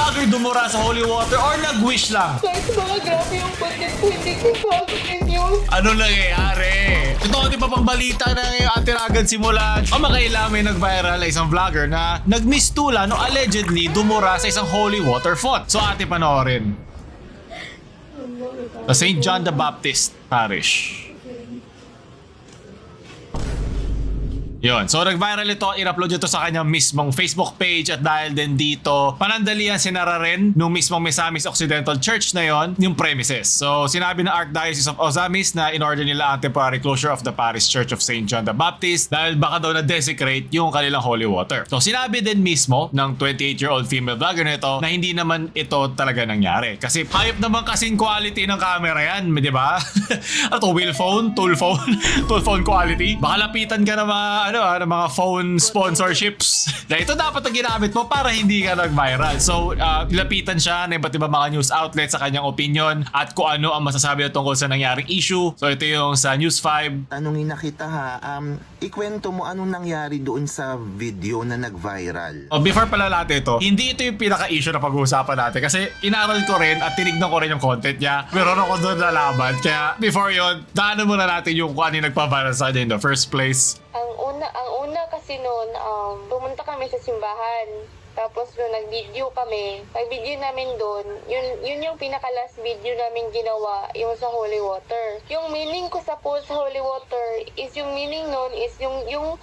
vlogger dumura sa holy water or nag-wish lang? Kahit mga grabe yung content ko, hindi ko gagawin yun. Ano nangyayari? Ito, di ba pang balita na yung atiragan simulan? O makailan may nag-viral na isang vlogger na nagmistulan o allegedly dumura sa isang holy water font. So ate panoorin. Sa St. John the Baptist Parish. Yun. So, nag-viral ito. In-upload ito sa kanyang mismong Facebook page at dahil din dito, panandalian sinara rin nung mismong Misamis Occidental Church na yon yung premises. So, sinabi ng Archdiocese of Ozamis na in-order nila ang temporary closure of the Parish Church of St. John the Baptist dahil baka daw na-desecrate yung kanilang holy water. So, sinabi din mismo ng 28-year-old female vlogger na ito na hindi naman ito talaga nangyari. Kasi hayop naman kasing quality ng camera yan, di ba? At wheel phone, tool phone quality. Baka lapitan ka na ng mga phone sponsorships. Na ito dapat ang ginamit mo para hindi ka nag-viral. So, lapitan siya ng iba't ibang mga news outlets sa kanyang opinion at kung ano ang masasabi na tungkol sa nangyaring issue. So, ito yung sa News 5. Tanungin na kita ha, ikwento mo anong nangyari doon sa video na nag-viral. Before pala lahat ito, hindi ito yung pinaka-issue na pag-uusapan natin kasi inaral ko rin at tinignan ko rin yung content niya. Meron ako doon nalaman. Kaya before yon, daanan muna natin yung kung ano yung nagpa-viral sa kanya in the first place. Ang una kasi noon, pumunta kami sa simbahan. Tapos nung nag-video kami, nag-video namin doon, yun yung pinaka-last video namin ginawa, yung sa holy water. Yung meaning ko sa post holy water is yung meaning noon is yung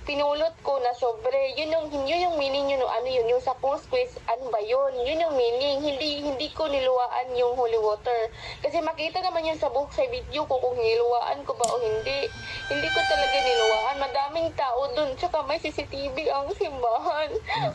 pinulot ko na sobre, yun yung meaning yun, ano yun, yung sa post quiz, ano ba yun? Yun yung meaning, hindi ko niluwaan yung holy water. Kasi makita naman yun sa book, sa video ko kung niluwaan ko ba o hindi. Hindi ko talaga niluwaan. Madaming tao dun, tsaka may CCTV ang simbahan.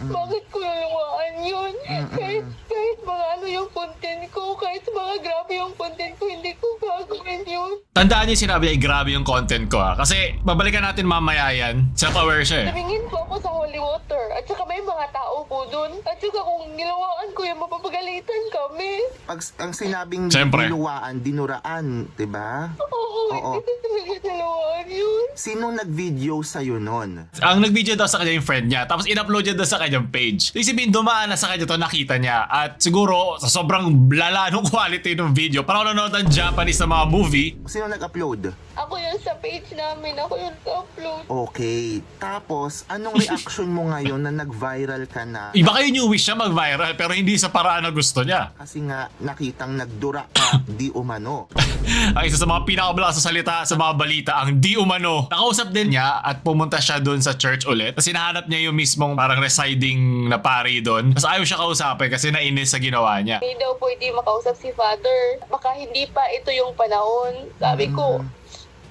Bakit ko niluwaan yun? Kahit mga ano yung content ko, kahit mga grabe yung content ko, hindi ko gagawin yun. Tandaan niyo sinabi ay grabe yung content ko ha. Kasi babalikan natin mamaya yan. Self-aware siya eh. Tumingin po ako sa holy water at saka may mga tao po dun. At saka kung nilawaan ko yung mapapagalitan kami. Pag ang sinabing Siyempre. dinuwaan, dinuraan, 'di ba? Oo, hindi ko talaga nilawaan yun. Sinong nag-video sa'yo nun? Ang nag-video daw sa kanya yung friend niya. Tapos in-upload niya daw sa kanyang page. Ibig sabihin, dumaan na sa kanya to, nakita niya. At siguro, sa sobrang lala ng quality ng video, parang nanonood ng Japanese na mga movie. Sino nag-upload? Ako yun sa page namin. Ako yun upload. Okay. Tapos, anong reaction mo ngayon na nag-viral ka na? Iba kayo new wish siya mag-viral pero hindi sa paraan na gusto niya. Kasi nga, nakitang nagdura ka, di umano. Ang isa sa mga pinakamalakas sa salita sa mga balita, ang di umano. Nakausap din niya at pumunta siya doon sa church ulit. Tapos hinahanap niya yung mismong parang residing na pari doon. Tapos ayaw siya kausapin kasi nainis sa ginawa niya. Hindi daw pwede makausap si Father. Baka hindi pa ito yung panahon. Sabi ko,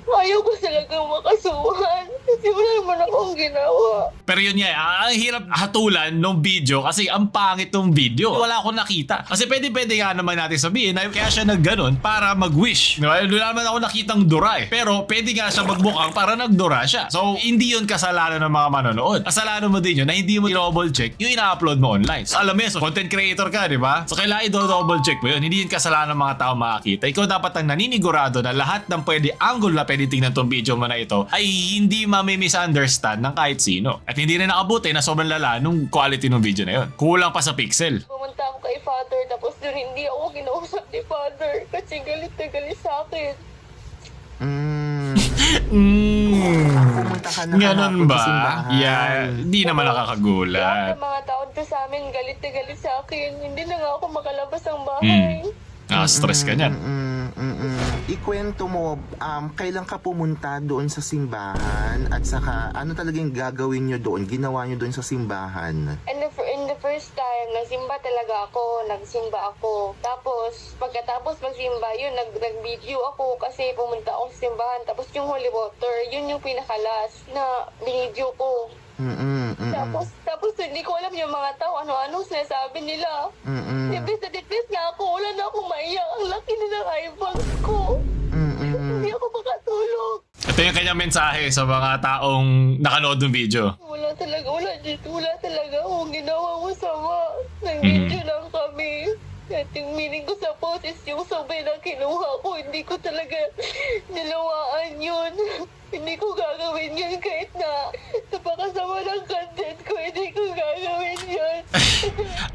ayaw ko talagang makasuhan. Kasi wala naman akong ginawa. Pero yun nga, ang hirap hatulan ng video kasi ang pangit ng video. Wala akong nakita. Kasi pwede nga naman natin sabihin na kaya siya nagganon para mag-wish. Wala naman ako nakitang dura eh. Pero pwede nga siya magmukhang para nagdura siya. So, hindi yun kasalanan ng mga manonood. Kasalanan mo din yun na hindi mo i-double check yung ina-upload mo online. So, alam mo yun, so content creator ka, di ba? So, kailangan i-double check mo yun. Hindi yun kasalanan ng mga tao makakita. Ikaw dapat ang naninigurado na lahat ng pwede angle na pwede tingnan tong video mo na ito ay hindi mami-misunderstand ng kahit sino. At hindi rin nakabuti na sobrang lala nung quality ng video na yun. Kulang pa sa pixel. Pumunta ako kay Father tapos doon hindi ako kinausap ni Father kasi galit na galit sa akin. Pumunta ka na Ganun kahapon sa ba? simbahan. Yeah, hindi naman Lahat nakakagulat. ng mga tao doon sa amin galit na galit sa akin. Hindi na nga ako makalabas ng bahay. Stress ka niyan. Ikwento mo, kailan ka pumunta doon sa simbahan at saka ano talagang gagawin nyo doon, ginawa nyo doon sa simbahan? And in the first time, nagsimba talaga ako, nagsimba ako. Tapos, pagkatapos magsimba, yun, nag-video ako kasi pumunta ako sa simbahan. Tapos yung holy water, yun yung pinakalas na binidyo ko. Tapos hindi ko alam yung mga tao, ano-ano sinasabi nila. Dipis na dipis nga ako, wala na akong maiyak. Ang laki na ng eyebags ko. Hindi ako makatulog. Ito yung kanyang mensahe sa mga taong nakanood ng video. Wala talaga akong ginawang masama. Nag-video lang kami. At yung meaning ko sa post is yung sabay na kinuha ko. Hindi ko talaga nilawaan yun. Hindi ko gagawin yun kahit na napakasama ng content ko. Hindi ko gagawin yun.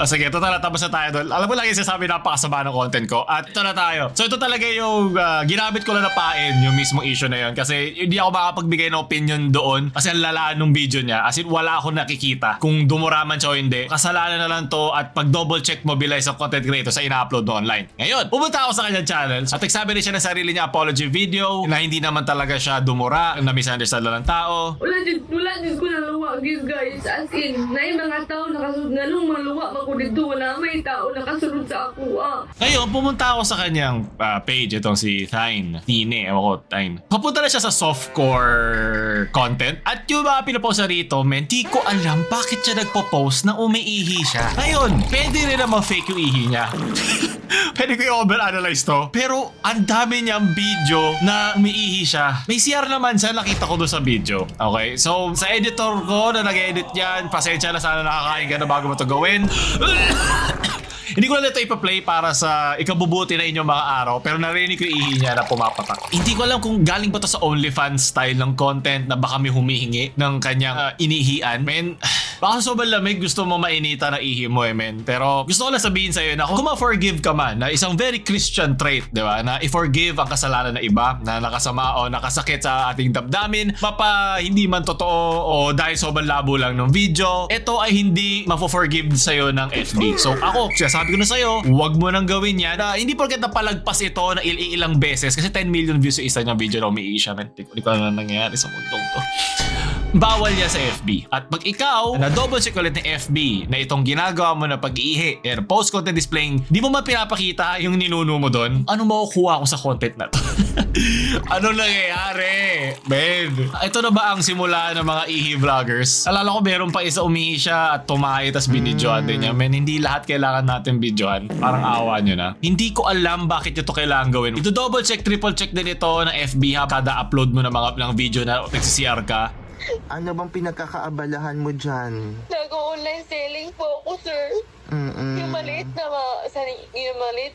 Sige, ito na tapos na tayo doon. Alam mo lang yung sasabi napakasama ng content ko. At ito na tayo. So ito talaga yung ginamit ko lang na pain yung mismong issue na yun. Kasi hindi ako makapagbigay ng opinion doon. Kasi ang lalaan ng video niya. As in, wala akong nakikita kung dumuraman siya o hindi. Kasalanan na lang to at pag double check mo bilang isang content creator sa ina-upload mo online. Ngayon, pumunta ako sa kanyang channel at nagsabi rin siya ng sarili niya apology video na hindi naman talaga siya dumura, na misunderstand lang ng tao. Wala dyan ko naluwa, guys. As in, na yung mga tao nakasunod nga nung maluwa ako dito. Wala may tao nakasunod sa ako. Ngayon, pumunta ako sa kanyang page. Itong si Thine. Tine, ewan ko, Thine. Papunta na siya sa softcore content. At yung mga pinapost na rito, men, di ko alam bakit siya nagpo-post na umiihi siya. Ngayon, pwede rin naman fake yung ihi niya. Pwede ko i-overanalyze to. Pero ang dami niyang video na umiihi siya. May CR naman siya, nakita ko doon sa video. Okay? So, sa editor ko na nag-edit yan, pasensya na, sana nakakain ka na bago mo to gawin. Hindi ko lang ito ipa-play para sa ikabubuti na inyong mga araw, pero narinig ko yung ihi niya na pumapatak. Hindi ko alam kung galing ba to sa OnlyFans style ng content na baka may humihingi ng kanyang inihian. Men, baka sobrang lamig, gusto mo mainita na ihi mo men. Pero gusto ko lang sabihin sa'yo na kung ma-forgive ka man, na isang very Christian trait, di ba? Na i-forgive ang kasalanan ng iba, na nakasama o nakasakit sa ating damdamin, mapa hindi man totoo o dahil sobrang labo lang ng video, ito ay hindi mafo-forgive sa'yo ng FB. So ako, sabi ko na sa'yo, huwag mo nang gawin yan. Hindi porket napalagpas ito na ilang beses kasi 10 million views sa isa niyang video na umiihi siya. Hindi ko na nangyayari sa mundong to. Bawal yan sa FB. At pag ikaw, na double check ulit ng FB na itong ginagawa mo na pag-iihi, post content displaying, di mo man pinapakita yung ninuno mo doon, ano makukuha ko sa content na to? Ano nangyayari? Ben, ito na ba ang simula ng mga ihi vloggers? Alala ko meron pa isa umihi siya at tumahi tas binidyoan din niya. Men, hindi lahat kailangan natin videoan. Parang awa nyo na. Hindi ko alam bakit ito kailangan gawin. Ito double check, triple check din ito ng FB ha. Kada upload mo ng video na nagsisiyar ka. Ano bang pinagkakaabalahan mo dyan? Nag-online selling po ako, sir. Yung maliit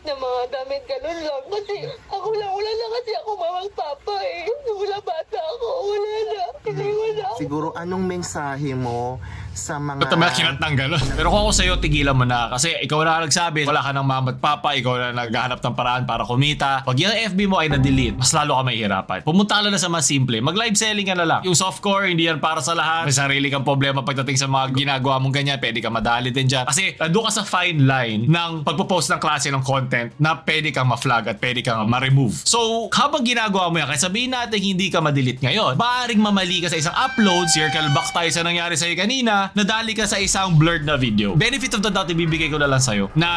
na mga damit, ganun lang. Kasi wala na kasi ako mamang papa eh. Wala bata ako, wala na. Hindi wala. Siguro anong mensahe mo sa mga... Ito may kinat ng gano'n. Pero kung ako sa'yo, tigilan mo na. Kasi ikaw na nagsabi, wala ka ng mama at papa, ikaw na naghahanap ng paraan para kumita. Pag yung FB mo ay na-delete, mas lalo ka mahihirapan. Pumunta ka na sa mas simple. Mag-live selling ka na lang. Yung softcore, hindi yan para sa lahat. May sarili kang problema pagdating sa mga ginagawa mong ganyan. Pwede ka madali din dyan. Kasi nandun ka sa fine line ng pagpo-post ng klase ng content na pwede kang ma-flag at pwede kang ma-remove. So, habang ginagawa mo yan, kaya sabihin natin hindi ka ma-delete ngayon, maaaring mamali ka sa isang upload, circle back tayo sa nangyari sa'yo kanina, nadali ka sa isang blurred na video. Benefit of the doubt, ibibigay ko na lang sa'yo na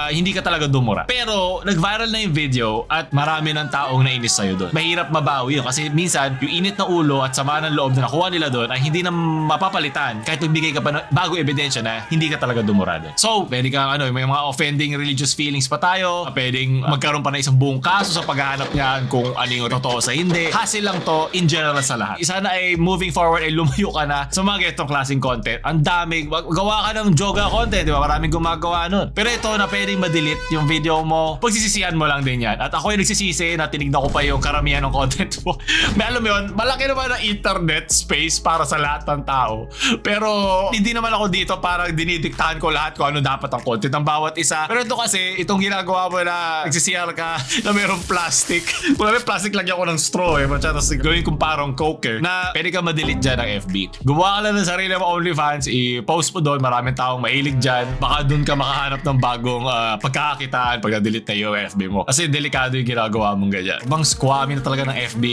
hindi ka talaga dumura. Pero, nag-viral na yung video at marami ng taong nainis sa'yo doon. Mahirap mabawi yun kasi minsan, yung init na ulo at sama ng loob na nakuha nila doon ay hindi na mapapalitan kahit magbigay ka pa na bago ebidensya na hindi ka talaga dumura doon. So, pwede kang may mga offending religious feelings pa tayo. Pwedeng magkaroon pa na isang buong kaso sa paghahanap niyan kung ano yung totoo sa hindi. Hassle lang to in general sa lahat. Isa na ay moving forward ay lumayo ka na sa mga ganitong klaseng content. Ang dami, gawa ka ng yoga content, di ba? Maraming gumagawa nun. Pero ito na pwedeng ma-delete yung video mo, pagsisisihan mo lang din yan. At ako yung nagsisisi na tinignan ko pa yung karamihan ng content mo. May alam mo yun, malaki naman ang internet space para sa lahat ng tao. Pero hindi naman ako dito para dinidiktahan ko lahat kung ano dapat ang content ng bawat isa. Pero ito kasi, itong ginagawa mo na nagsisiyar ka na mayroong plastic. Kung may plastic, lagyan ko ng straw tapos gawin kong parang coker na pwede ka ma-delete dyan ng FB. Gumawa ka lang ng sarili mo OnlyFans, i-post mo doon, maraming taong mahilig dyan. Baka doon ka makahanap ng bagong pagkakakitaan pag na-delete na yung FB mo. Kasi delikado yung ginagawa mong ganyan. Ibang squammy na talaga ng FB,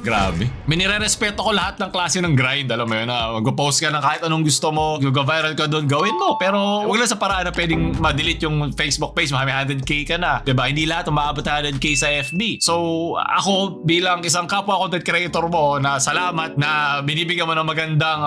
grabe. Minire-respeto ko lahat ng klase ng grind, alam mo yun, na mag-post ka ng kahit anong gusto mo, mag-viral ka doon, gawin mo. Pero huwag lang sa paraan na pwedeng ma-delete yung Facebook page, may 100k ka na. Diba? Hindi lahat umaabot 100k sa FB. So, ako bilang isang kapwa content creator mo na salamat na binibigyan mo ng magandang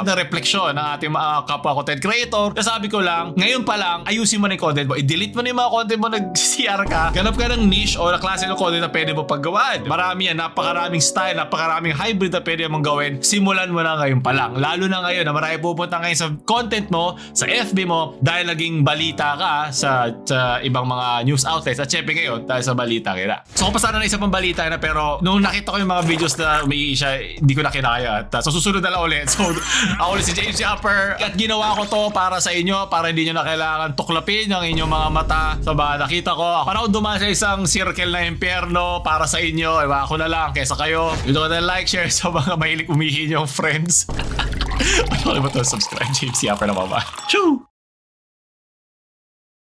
na refleksyon ng ating mga kapwa content creator. Sabi ko lang, ngayon pa lang, ayusin mo na yung content mo. I-delete mo na yung mga content mo, nag-CR ka. Ganap ka ng niche o na klase ng content na pwede mo paggawaan. Marami yan, napakaraming style, napakaraming hybrid na pwede mong gawin. Simulan mo na ngayon pa lang. Lalo na ngayon na marami pupunta ngayon sa content mo, sa FB mo, dahil naging balita ka sa ibang mga news outlets. At syempre ngayon, dahil sa balita kita. So, pasana na isa pang balita na, pero nung nakita ko yung mga videos na may siya, hindi ko na kinaya. At so, susunod na lang ulit. So, ako ulit si James Yapper. At ginawa ko to para sa inyo, para hindi nyo na kailangan tuklapin ang inyong mga mata sa mga nakita ko. Para akong dumaan sa isang circle na impyerno para sa inyo. Diba? Ako na lang, kesa kayo. Dito ka na like, share sa mga mahilig umihin yung friends. Ano ba ito? Subscribe, James Yapper na baba. Choo!